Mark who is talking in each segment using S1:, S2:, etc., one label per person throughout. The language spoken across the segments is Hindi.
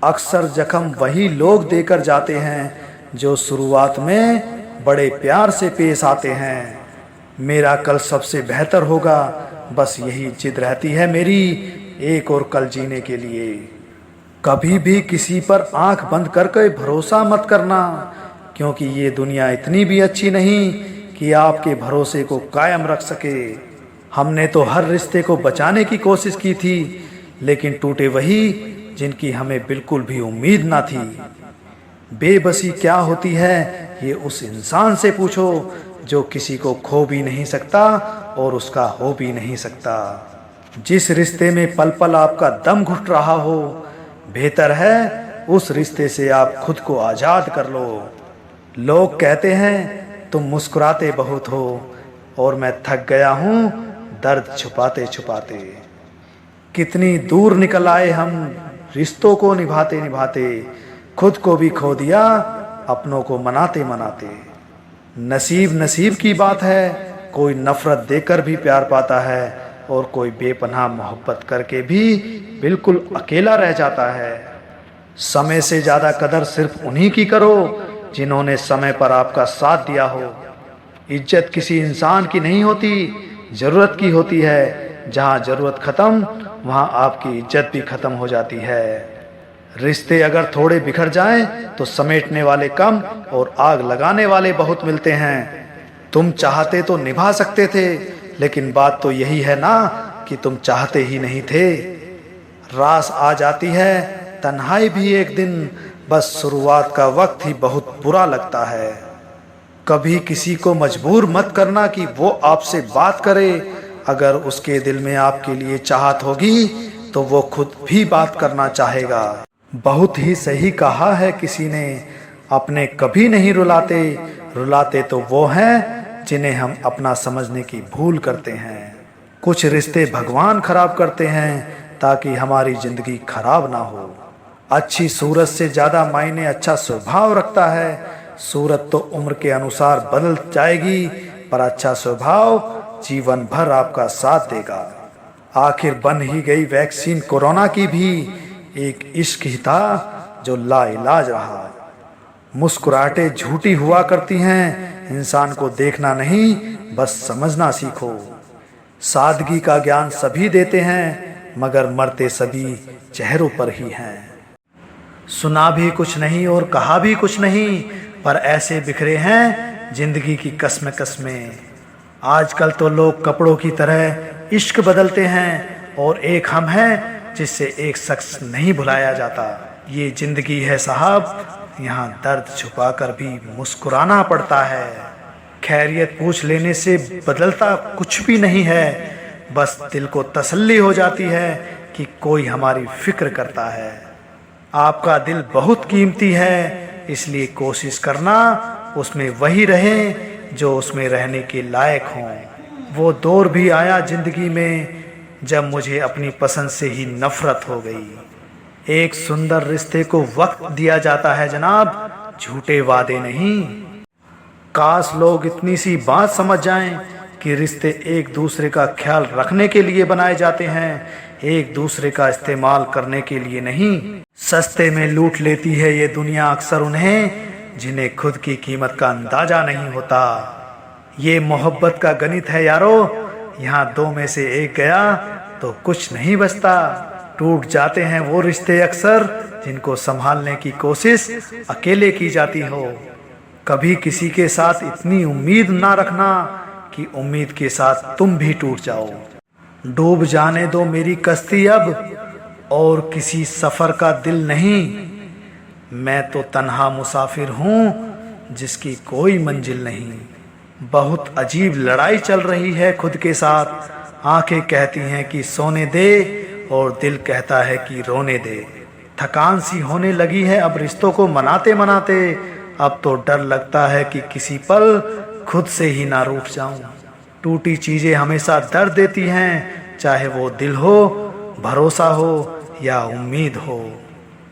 S1: अक्सर जख्म वही लोग देकर जाते हैं जो शुरुआत में बड़े प्यार से पेश आते हैं। मेरा कल सबसे बेहतर होगा, बस यही जिद रहती है मेरी एक और कल जीने के लिए। कभी भी किसी पर आंख बंद करके भरोसा मत करना, क्योंकि ये दुनिया इतनी भी अच्छी नहीं कि आपके भरोसे को कायम रख सके। हमने तो हर रिश्ते को बचाने की कोशिश की थी, लेकिन टूटे वही जिनकी हमें बिल्कुल भी उम्मीद ना थी। बेबसी क्या होती है ये उस इंसान से पूछो जो किसी को खो भी नहीं सकता और उसका हो भी नहीं सकता। जिस रिश्ते में पल पल आपका दम घुट रहा हो, बेहतर है उस रिश्ते से आप खुद को आज़ाद कर लो। लोग कहते हैं तुम मुस्कुराते बहुत हो, और मैं थक गया हूँ दर्द छुपाते छुपाते। कितनी दूर निकल आए हम रिश्तों को निभाते निभाते, खुद को भी खो दिया अपनों को मनाते मनाते। नसीब नसीब की बात है, कोई नफरत देकर भी प्यार पाता है और कोई बेपनाह मोहब्बत करके भी बिल्कुल अकेला रह जाता है। समय से ज़्यादा कदर सिर्फ उन्हीं की करो जिन्होंने समय पर आपका साथ दिया हो। इज्जत किसी इंसान की नहीं होती, ज़रूरत की होती है। जहाँ ज़रूरत ख़त्म वहाँ आपकी इज्जत भी ख़त्म हो जाती है। रिश्ते अगर थोड़े बिखर जाएं तो समेटने वाले कम और आग लगाने वाले बहुत मिलते हैं। तुम चाहते तो निभा सकते थे, लेकिन बात तो यही है ना कि तुम चाहते ही नहीं थे। रास आ जाती है तन्हाई भी एक दिन, बस शुरुआत का वक्त ही बहुत बुरा लगता है। कभी किसी को मजबूर मत करना कि वो आपसे बात करे। अगर उसके दिल में आपके लिए चाहत होगी तो वो खुद भी बात करना चाहेगा। बहुत ही सही कहा है किसी ने, अपने कभी नहीं रुलाते, रुलाते तो वो हैं जिन्हें हम अपना समझने की भूल करते हैं। कुछ रिश्ते भगवान खराब करते हैं ताकि हमारी जिंदगी खराब ना हो। अच्छी सूरत से ज़्यादा मायने अच्छा स्वभाव रखता है। सूरत तो उम्र के अनुसार बदल जाएगी, पर अच्छा स्वभाव जीवन भर आपका साथ देगा। आखिर बन ही गई वैक्सीन कोरोना की भी, एक इश्क ही था जो लाइलाज रहा। मुस्कुराहटें झूठी हुआ करती हैं, इंसान को देखना नहीं बस समझना सीखो। सादगी का ज्ञान सभी देते हैं, मगर मरते सभी चेहरों पर ही हैं। सुना भी कुछ नहीं और कहा भी कुछ नहीं, पर ऐसे बिखरे हैं जिंदगी की कस्में कस्में। आजकल तो लोग कपड़ों की तरह इश्क बदलते हैं, और एक हम हैं जिससे एक शख्स नहीं भुलाया जाता। ये जिंदगी है साहब, यहाँ दर्द छुपाकर भी मुस्कुराना पड़ता है। खैरियत पूछ लेने से बदलता कुछ भी नहीं है, बस दिल को तसल्ली हो जाती है कि कोई हमारी फिक्र करता है। आपका दिल बहुत कीमती है, इसलिए कोशिश करना उसमें वही रहे जो उसमें रहने के लायक हों। वो दौर भी आया जिंदगी में जब मुझे अपनी पसंद से ही नफरत हो गई। एक सुंदर रिश्ते को वक्त दिया जाता है जनाब, झूठे वादे नहीं। काश लोग इतनी सी बात समझ जाएं कि रिश्ते एक दूसरे का ख्याल रखने के लिए बनाए जाते हैं, एक दूसरे का इस्तेमाल करने के लिए नहीं। सस्ते में लूट लेती है ये दुनिया अक्सर उन्हें जिन्हें खुद की कीमत का अंदाजा नहीं होता। ये मोहब्बत का गणित है यारो, यहाँ दो में से एक गया तो कुछ नहीं बचता। टूट जाते हैं वो रिश्ते अक्सर जिनको संभालने की कोशिश अकेले की जाती हो। कभी किसी के साथ इतनी उम्मीद ना रखना कि उम्मीद के साथ तुम भी टूट जाओ। डूब जाने दो मेरी कश्ती अब, और किसी सफर का दिल नहीं। मैं तो तन्हा मुसाफिर हूँ जिसकी कोई मंजिल नहीं। बहुत अजीब लड़ाई चल रही है खुद के साथ। आंखें कहती हैं कि सोने दे और दिल कहता है कि रोने दे। थकान सी होने लगी है अब रिश्तों को मनाते मनाते। अब तो डर लगता है कि किसी पल खुद से ही ना रूठ जाऊं। टूटी चीजें हमेशा दर्द देती हैं, चाहे वो दिल हो, भरोसा हो या उम्मीद हो।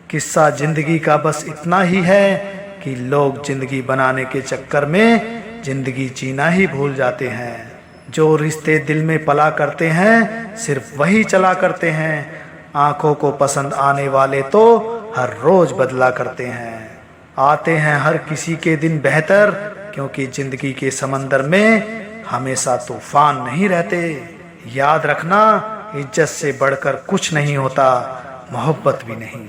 S1: किस्सा जिंदगी का बस इतना ही है कि लोग जिंदगी बनाने के चक्कर में जिंदगी जीना ही भूल जाते हैं। जो रिश्ते दिल में पला करते हैं सिर्फ वही चला करते हैं। आंखों को पसंद आने वाले तो हर रोज बदला करते हैं। आते हैं हर किसी के दिन बेहतर, क्योंकि जिंदगी के समंदर में हमेशा तूफान नहीं रहते। याद रखना, इज्जत से बढ़कर कुछ नहीं होता, मोहब्बत भी नहीं।